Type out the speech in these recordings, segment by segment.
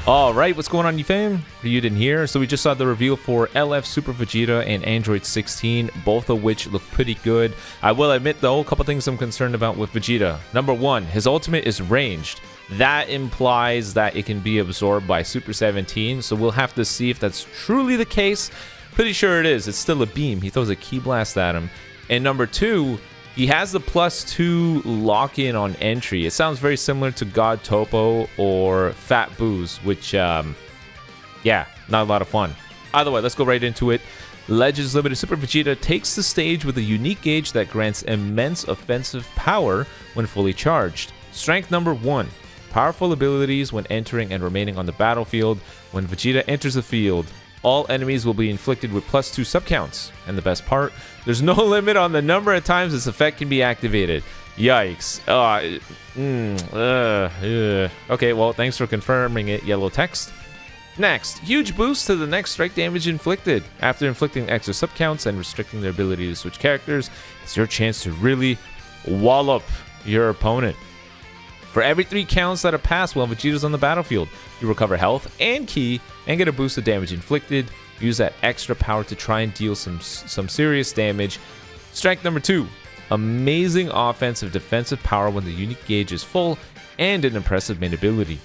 Alright, what's going on, you fam? Raiyuden here. So we just saw the reveal for LF Super Vegeta and Android 16, both of which look pretty good. I will admit though, a couple things I'm concerned about with Vegeta. Number one, his ultimate is ranged. That implies that it can be absorbed by Super 17, so we'll have to see if that's truly the case. Pretty sure it is. It's still a beam. He throws a Ki Blast at him. And number two, he has the +2 lock-in on entry. It sounds very similar to God Topo or Fat Booze, which, yeah, not a lot of fun. Either way, let's go right into it. Legends Limited Super Vegeta takes the stage with a unique gauge that grants immense offensive power when fully charged. Strength number 1. Powerful abilities when entering and remaining on the battlefield. When Vegeta enters the field, all enemies will be inflicted with +2 subcounts. And the best part, there's no limit on the number of times this effect can be activated. Yikes. Okay, well, thanks for confirming it, yellow text. Next, huge boost to the next strike damage inflicted. After inflicting extra subcounts and restricting their ability to switch characters, it's your chance to really wallop your opponent. For every 3 counts that are passed while Vegeta's on the battlefield, you recover health and Ki and get a boost of damage inflicted. Use that extra power to try and deal some serious damage. Strength number 2. Amazing offensive defensive power when the unique gauge is full and an impressive main ability.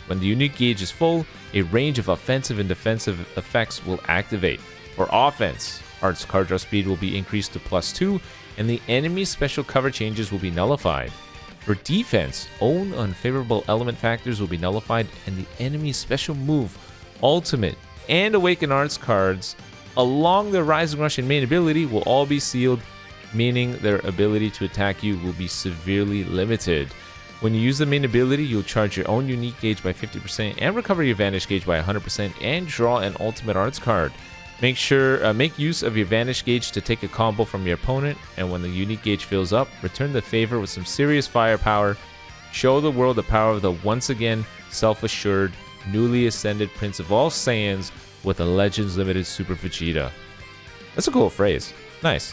When the unique gauge is full, a range of offensive and defensive effects will activate. For offense, Art's card draw speed will be increased to +2 and the enemy's special cover changes will be nullified. For defense, own unfavorable element factors will be nullified and the enemy's special move, ultimate, and awaken arts cards along the Rising Rush and main ability will all be sealed, meaning their ability to attack you will be severely limited. When you use the main ability, you'll charge your own unique gauge by 50% and recover your Vanish gauge by 100% and draw an ultimate arts card. Make use of your Vanish gauge to take a combo from your opponent, and when the unique gauge fills up, return the favor with some serious firepower. Show the world the power of the once again self-assured, newly ascended Prince of all Saiyans with a Legends Limited Super Vegeta. That's a cool phrase. Nice.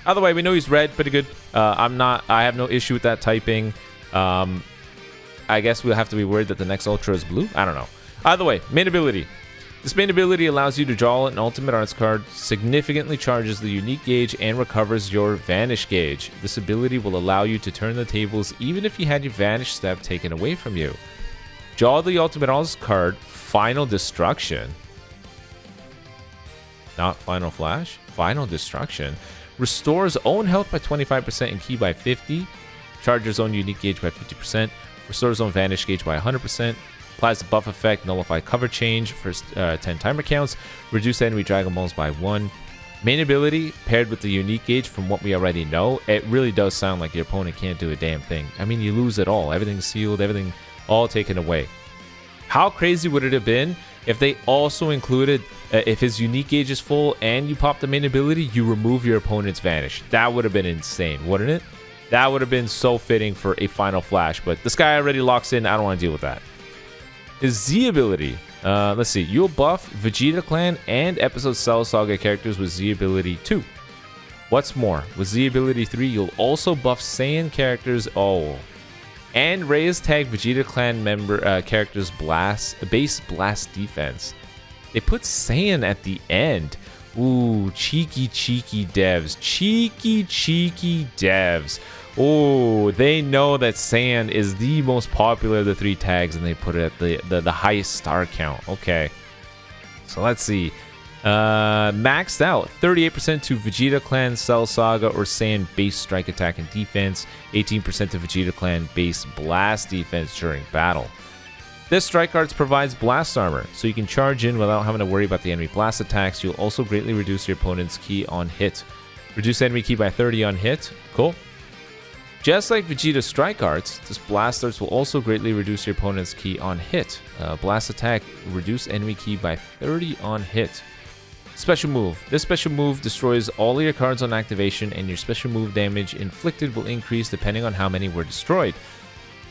Either way, we know he's red, pretty good. I have no issue with that typing. I guess we'll have to be worried that the next Ultra is blue. I don't know. Either way, main ability. This main ability allows you to draw an ultimate arts card, significantly charges the unique gauge, and recovers your Vanish gauge. This ability will allow you to turn the tables even if you had your Vanish step taken away from you. Draw the ultimate arts card, Final Destruction. Not Final Flash, Final Destruction. Restores own health by 25% and Ki by 50%. Charges own unique gauge by 50%. Restores own Vanish gauge by 100%. Applies the buff effect, nullify cover change for 10 timer counts, reduce enemy Dragon Balls by 1. Main ability, paired with the unique gauge from what we already know, it really does sound like your opponent can't do a damn thing. I mean, you lose it all. Everything's sealed, everything all taken away. How crazy would it have been if they also included, if his unique gauge is full and you pop the main ability, you remove your opponent's Vanish? That would have been insane, wouldn't it? That would have been so fitting for a Final Flash, but this guy already locks in. I don't want to deal with that. His Z ability. Let's see. You'll buff Vegeta Clan and Episode Cell Saga characters with Z ability 2. What's more, with Z ability 3, you'll also buff Saiyan characters. And raise tag Vegeta Clan member characters base blast defense. They put Saiyan at the end. Ooh, cheeky devs. Cheeky devs. Oh, they know that Saiyan is the most popular of the 3 tags, and they put it at the highest star count. Okay, so let's see. Maxed out 38% to Vegeta Clan, Cell Saga, or Saiyan base strike attack and defense. 18% to Vegeta Clan base blast defense during battle. This strike arts provides blast armor, so you can charge in without having to worry about the enemy blast attacks. You'll also greatly reduce your opponent's Ki on hit. Reduce enemy Ki by 30 on hit. Cool. Just like Vegeta's strike arts, this blast arts will also greatly reduce your opponent's Ki on hit. Blast attack, reduce enemy Ki by 30 on hit. Special move. This special move destroys all of your cards on activation, and your special move damage inflicted will increase depending on how many were destroyed.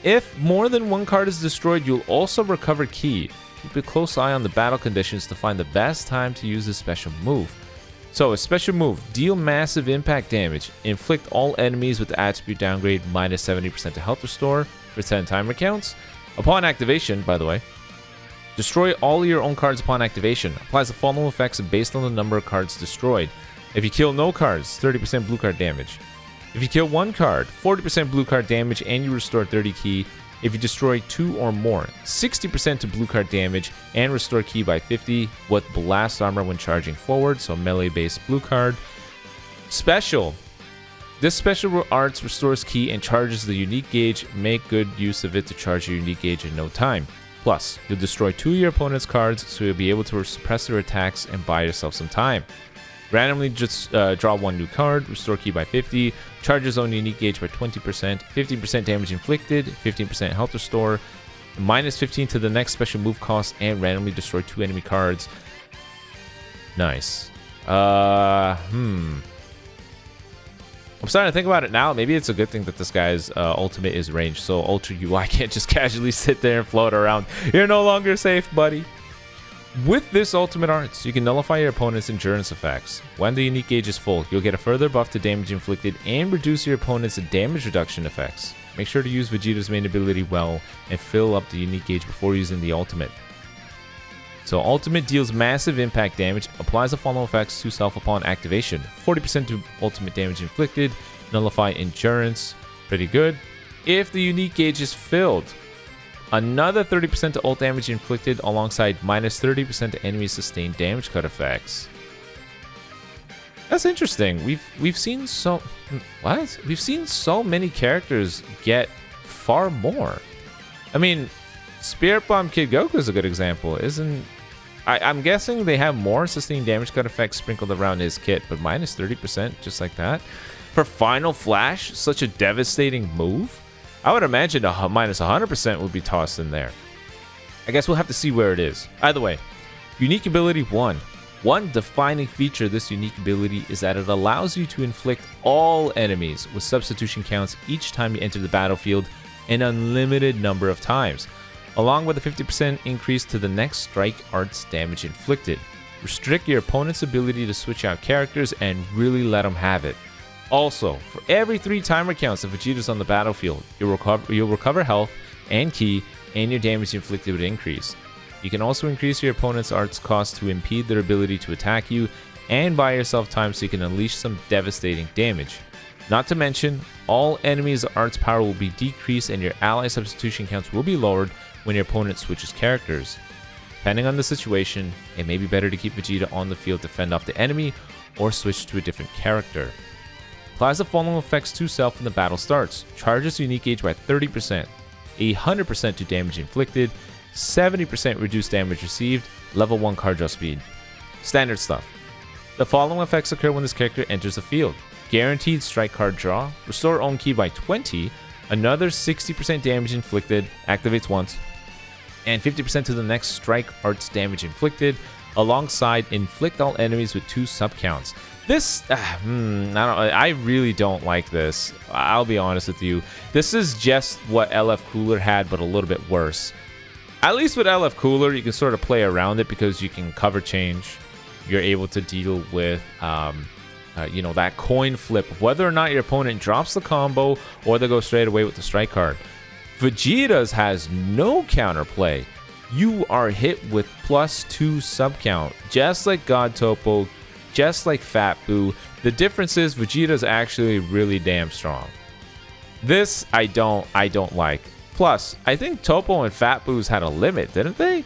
If more than one card is destroyed, you'll also recover Ki. Keep a close eye on the battle conditions to find the best time to use this special move. So, a special move, deal massive impact damage, inflict all enemies with the attribute downgrade minus 70% to health restore for 10 timer counts. Upon activation, by the way, destroy all your own cards upon activation. Applies the following effects based on the number of cards destroyed. If you kill no cards, 30% blue card damage. If you kill one card, 40% blue card damage and you restore 30 ki. If you destroy 2 or more, 60% to blue card damage and restore ki by 50 with blast armor when charging forward, so melee based blue card. Special. This special arts restores ki and charges the unique gauge. Make good use of it to charge your unique gauge in no time. Plus, you'll destroy 2 of your opponent's cards, so you'll be able to suppress their attacks and buy yourself some time. Randomly just draw 1 new card, restore ki by 50, charges own unique gauge by 20%, 15% damage inflicted, 15% health restore, minus 15 to the next special move cost, and randomly destroy 2 enemy cards. Nice. I'm starting to think about it now. Maybe it's a good thing that this guy's ultimate is ranged, so Ultra UI can't just casually sit there and float around. You're no longer safe, buddy. With this ultimate arts, you can nullify your opponent's endurance effects. When the unique gauge is full, you'll get a further buff to damage inflicted and reduce your opponent's damage reduction effects. Make sure to use Vegeta's main ability well and fill up the unique gauge before using the ultimate. So ultimate deals massive impact damage, applies the following effects to self upon activation. 40% to ultimate damage inflicted, nullify endurance, pretty good. If the unique gauge is filled, another 30% to ult damage inflicted alongside minus 30% to enemy sustained damage cut effects. That's interesting. We've seen so many characters get far more. I mean, Spirit Bomb Kid Goku is a good example. I'm guessing they have more sustained damage cut effects sprinkled around his kit, but minus 30% just like that. For Final Flash, such a devastating move. I would imagine a minus 100% would be tossed in there. I guess we'll have to see where it is. Either way, unique ability 1. One defining feature of this unique ability is that it allows you to inflict all enemies with substitution counts each time you enter the battlefield an unlimited number of times, along with a 50% increase to the next strike arts damage inflicted. Restrict your opponent's ability to switch out characters and really let them have it. Also, for every 3 timer counts of Vegeta's on the battlefield, you'll recover health and ki, and your damage inflicted would increase. You can also increase your opponent's arts cost to impede their ability to attack you, and buy yourself time so you can unleash some devastating damage. Not to mention, all enemies' arts power will be decreased and your ally substitution counts will be lowered when your opponent switches characters. Depending on the situation, it may be better to keep Vegeta on the field to fend off the enemy, or switch to a different character. Applies the following effects to self when the battle starts. Charges unique gauge by 30%, 100% to damage inflicted, 70% reduced damage received, level 1 card draw speed. Standard stuff. The following effects occur when this character enters the field. Guaranteed strike card draw, restore own ki by 20, another 60% damage inflicted, activates once, and 50% to the next strike arts damage inflicted, alongside inflict all enemies with 2 subcounts. This, I really don't like this. I'll be honest with you. This is just what LF Cooler had, but a little bit worse. At least with LF Cooler, you can sort of play around it because you can cover change. You're able to deal with, that coin flip of whether or not your opponent drops the combo or they go straight away with the strike card. Vegeta's has no counterplay. You are hit with +2 subcount, just like God Topo, just like Fat Boo. The difference is Vegeta's actually really damn strong. This I don't like. Plus, I think Topo and Fat Boo's had a limit, didn't they?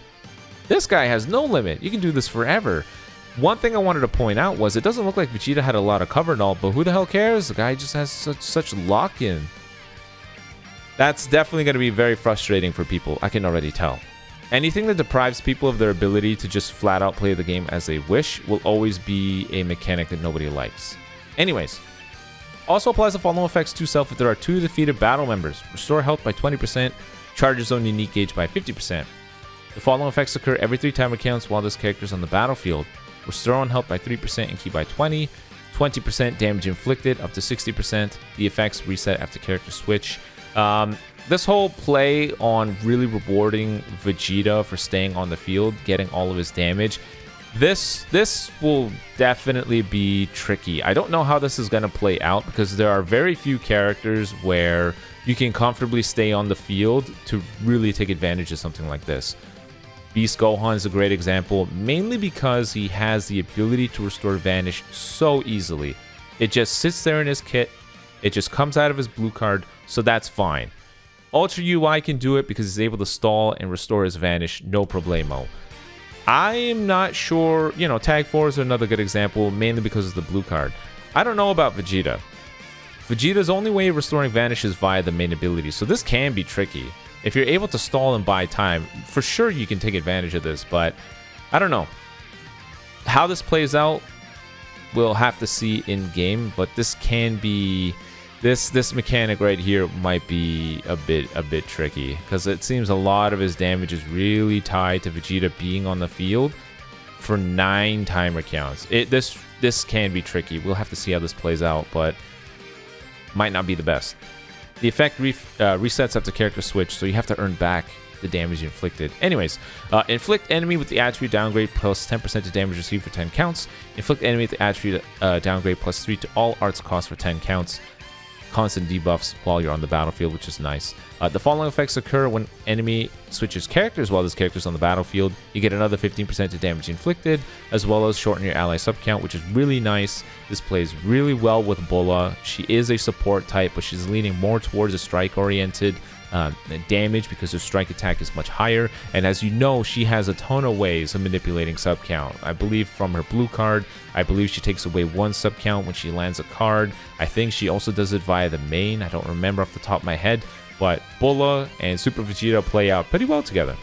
This guy has no limit. You can do this forever. One thing I wanted to point out was it doesn't look like Vegeta had a lot of cover and all, but who the hell cares? The guy just has such lock-in. That's definitely going to be very frustrating for people. I can already tell. Anything that deprives people of their ability to just flat out play the game as they wish will always be a mechanic that nobody likes. Anyways, also applies the following effects to self if there are 2 defeated battle members. Restore health by 20%, charges own unique gauge by 50%. The following effects occur every 3 timer counts while this character is on the battlefield. Restore on health by 3% and ki by 20, 20% damage inflicted up to 60%. The effects reset after character switch. This whole play on really rewarding Vegeta for staying on the field, getting all of his damage, this will definitely be tricky. I don't know how this is going to play out because there are very few characters where you can comfortably stay on the field to really take advantage of something like this. Beast Gohan is a great example, mainly because he has the ability to restore Vanish so easily. It just sits there in his kit, it just comes out of his blue card, so that's fine. Ultra UI can do it because he's able to stall and restore his Vanish, no problemo. I am not sure, Tag 4 is another good example, mainly because of the blue card. I don't know about Vegeta. Vegeta's only way of restoring Vanish is via the main ability, so this can be tricky. If you're able to stall and buy time, for sure you can take advantage of this, but I don't know. How this plays out, we'll have to see in-game, but this can be... This mechanic right here might be a bit tricky because it seems a lot of his damage is really tied to Vegeta being on the field for 9 timer counts. This can be tricky. We'll have to see how this plays out, but might not be the best. The effect resets after character switch, so you have to earn back the damage you inflicted. Anyways, inflict enemy with the attribute downgrade plus 10% to damage received for 10 counts. Inflict enemy with the attribute downgrade plus 3 to all arts costs for 10 counts. Constant debuffs while you're on the battlefield, which is nice. The following effects occur when enemy switches characters while this character is on the battlefield. You get another 15% to damage inflicted, as well as shorten your ally sub count, which is really nice. This plays really well with Bulla. She is a support type, but she's leaning more towards a strike-oriented damage because her strike attack is much higher. And as you know, she has a ton of ways of manipulating sub count. I believe from her blue card, I believe she takes away 1 sub count when she lands a card. I think she also does it via the main. I don't remember off the top of my head, but Bulla and Super Vegeta play out pretty well together.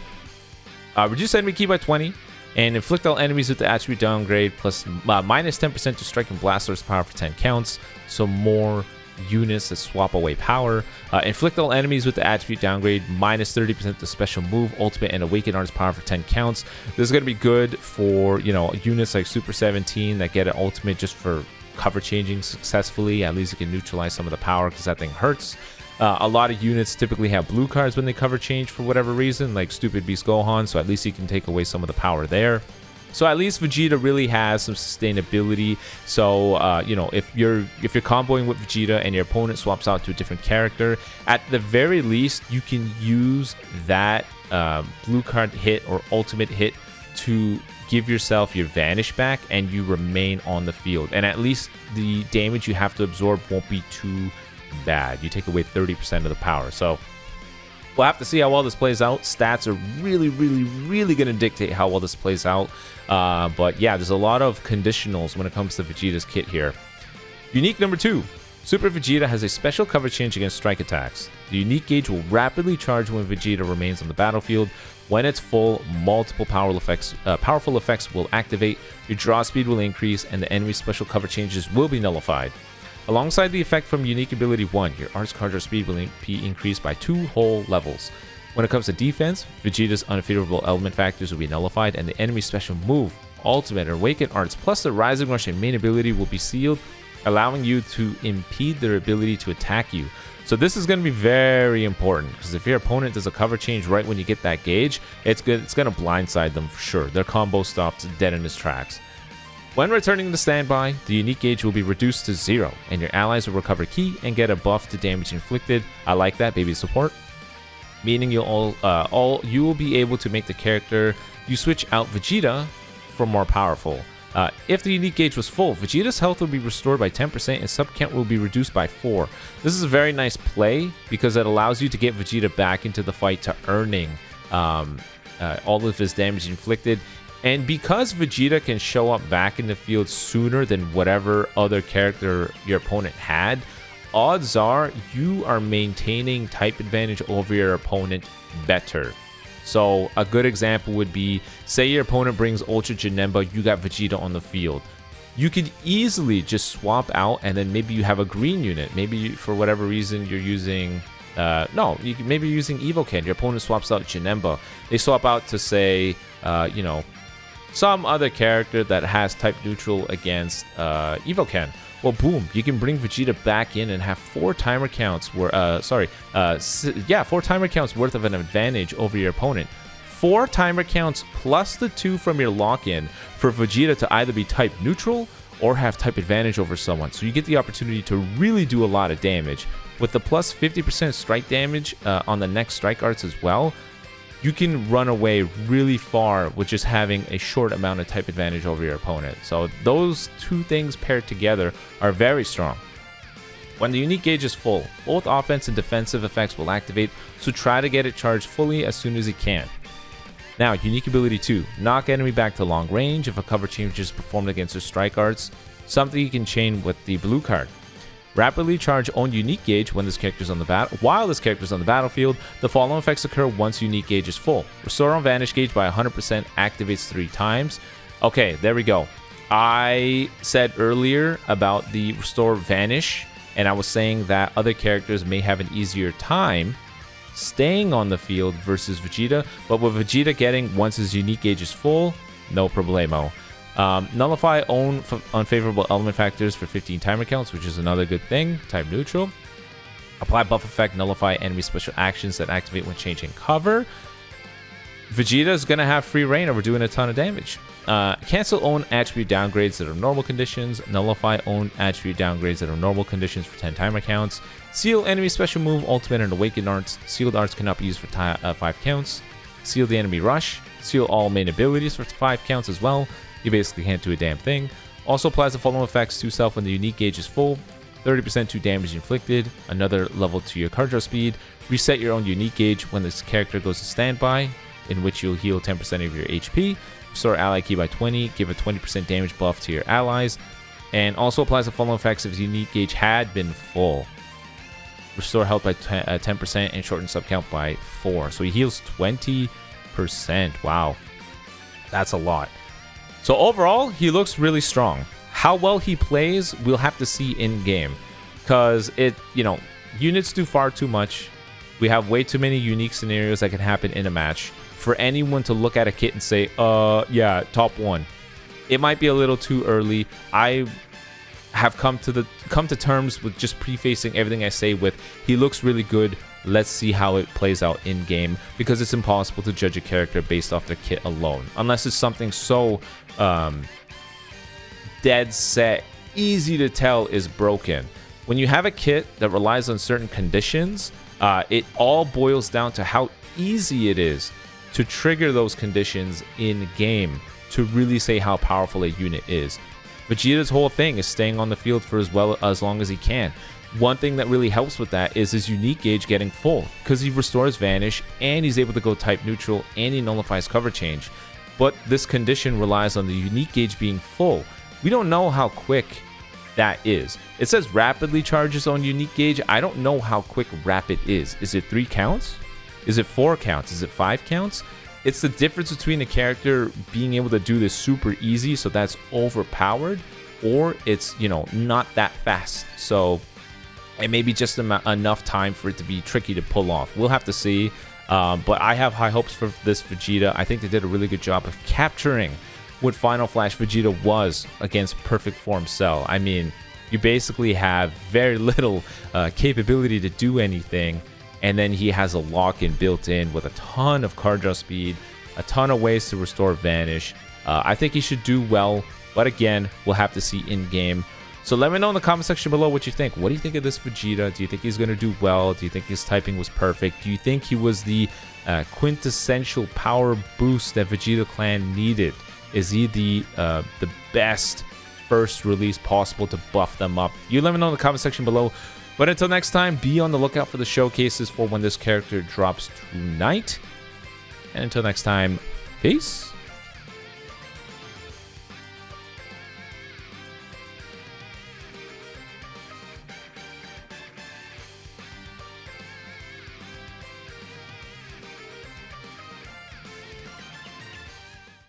Reduce enemy ki by 20 and inflict all enemies with the attribute downgrade plus minus 10% to strike and blast source power for 10 counts. So more units that swap away power. Inflict all enemies with the attribute downgrade minus 30% to special move, ultimate, and awaken arts power for 10 counts. This is going to be good for units like Super 17 that get an ultimate just for cover changing successfully. At least you can neutralize some of the power because that thing hurts. A lot of units typically have blue cards when they cover change for whatever reason, like Stupid Beast Gohan, so at least you can take away some of the power there. So at least Vegeta really has some sustainability. So if you're comboing with Vegeta and your opponent swaps out to a different character, at the very least you can use that blue card hit or ultimate hit to give yourself your Vanish back and you remain on the field. And at least the damage you have to absorb won't be too bad. You take away 30% of the power. So we'll have to see how well this plays out. Stats are really going to dictate how well this plays out. But yeah, there's a lot of conditionals when it comes to Vegeta's kit here. Unique number 2. Super Vegeta has a special cover change against strike attacks. The unique gauge will rapidly charge when Vegeta remains on the battlefield. When it's full, multiple powerful effects will activate, your draw speed will increase, and the enemy's special cover changes will be nullified. Alongside the effect from Unique Ability 1, your arts card draw speed will be increased by 2 whole levels. When it comes to defense, Vegeta's unfavorable element factors will be nullified, and the enemy's special move, ultimate, or awaken arts, plus the Rising Rush and main ability will be sealed, allowing you to impede their ability to attack you. So this is going to be very important, because if your opponent does a cover change right when you get that gauge, it's going to blindside them for sure. Their combo stops dead in its tracks. When returning to standby, the unique gauge will be reduced to 0, and your allies will recover ki and get a buff to damage inflicted. I like that, baby support. Meaning you will be able to make the character you switch out Vegeta for more powerful. If the unique gauge was full, Vegeta's health will be restored by 10% and sub count will be reduced by 4. This is a very nice play because it allows you to get Vegeta back into the fight to earning all of his damage inflicted. And because Vegeta can show up back in the field sooner than whatever other character your opponent had, odds are you are maintaining type advantage over your opponent better. So a good example would be, say your opponent brings Ultra Janemba, you got Vegeta on the field. You could easily just swap out and then maybe you have a green unit. Maybe for whatever reason you're using... maybe you're using Evoken. Your opponent swaps out Janemba. They swap out to say, some other character that has type neutral against Evoken. Well, boom, you can bring Vegeta back in and have 4 timer counts where 4 timer counts worth of an advantage over your opponent. 4 timer counts plus the 2 from your lock-in for Vegeta to either be type neutral or have type advantage over someone. So you get the opportunity to really do a lot of damage. With the plus 50% strike damage on the next strike arts as well, you can run away really far with just having a short amount of type advantage over your opponent. So those 2 things paired together are very strong. When the unique gauge is full, both offense and defensive effects will activate, so try to get it charged fully as soon as you can. Now, unique ability 2, knock enemy back to long range if a cover change is performed against their strike arts, something you can chain with the blue card. Rapidly charge own unique gauge when this character's on the while this character's on the battlefield. The following effects occur once unique gauge is full. Restore on vanish gauge by 100% activates 3 times. Okay, there we go. I said earlier about the restore vanish, and I was saying that other characters may have an easier time staying on the field versus Vegeta, but with Vegeta getting once his unique gauge is full, no problemo. Nullify own unfavorable element factors for 15 timer counts, which is another good thing. Type neutral. Apply buff effect, nullify enemy special actions that activate when changing cover. Vegeta is going to have free reign over doing a ton of damage. Cancel own attribute downgrades that are normal conditions. Nullify own attribute downgrades that are normal conditions for 10 timer counts. Seal enemy special move, ultimate, and awakened arts. Sealed arts cannot be used for 5 counts. Seal the enemy rush. Seal all main abilities for 5 counts as well. You basically can't do a damn thing. Also applies the following effects to self when the unique gauge is full. 30% to damage inflicted. Another level to your card draw speed. Reset your own unique gauge when this character goes to standby, in which you'll heal 10% of your HP. Restore ally key by 20. Give a 20% damage buff to your allies. And also applies the following effects if the unique gauge had been full. Restore health by 10% and shorten sub count by 4. So he heals 20%. Wow. That's a lot. So overall, he looks really strong. How well he plays, we'll have to see in game, because units do far too much. We have way too many unique scenarios that can happen in a match for anyone to look at a kit and say, yeah, top 1. It might be a little too early. I have come to terms with just prefacing everything I say with, he looks really good. Let's see how it plays out in game, because it's impossible to judge a character based off their kit alone, unless it's something so dead set, easy to tell is broken. When you have a kit that relies on certain conditions, it all boils down to how easy it is to trigger those conditions in game to really say how powerful a unit is. Vegeta's whole thing is staying on the field for as long as he can. One thing that really helps with that is his unique gauge getting full, because he restores vanish and he's able to go type neutral and he nullifies cover change. But this condition relies on the unique gauge being full. We don't know how quick that is. It says rapidly charges on unique gauge. I don't know how quick rapid is. Is it 3 counts? Is it 4 counts? Is it 5 counts? It's the difference between a character being able to do this super easy, so that's overpowered, or it's, not that fast. So it may be just enough time for it to be tricky to pull off. We'll have to see. But I have high hopes for this Vegeta. I think they did a really good job of capturing what Final Flash Vegeta was against Perfect Form Cell. I mean, you basically have very little capability to do anything, and then he has a lock-in built in with a ton of card draw speed, a ton of ways to restore vanish. I think he should do well, but again, we'll have to see in game. So let me know in the comment section below what you think. What do you think of this Vegeta? Do you think he's going to do well? Do you think his typing was perfect? Do you think he was the quintessential power boost that Vegeta Clan needed? Is he the best first release possible to buff them up? You let me know in the comment section below. But until next time, be on the lookout for the showcases for when this character drops tonight. And until next time, peace.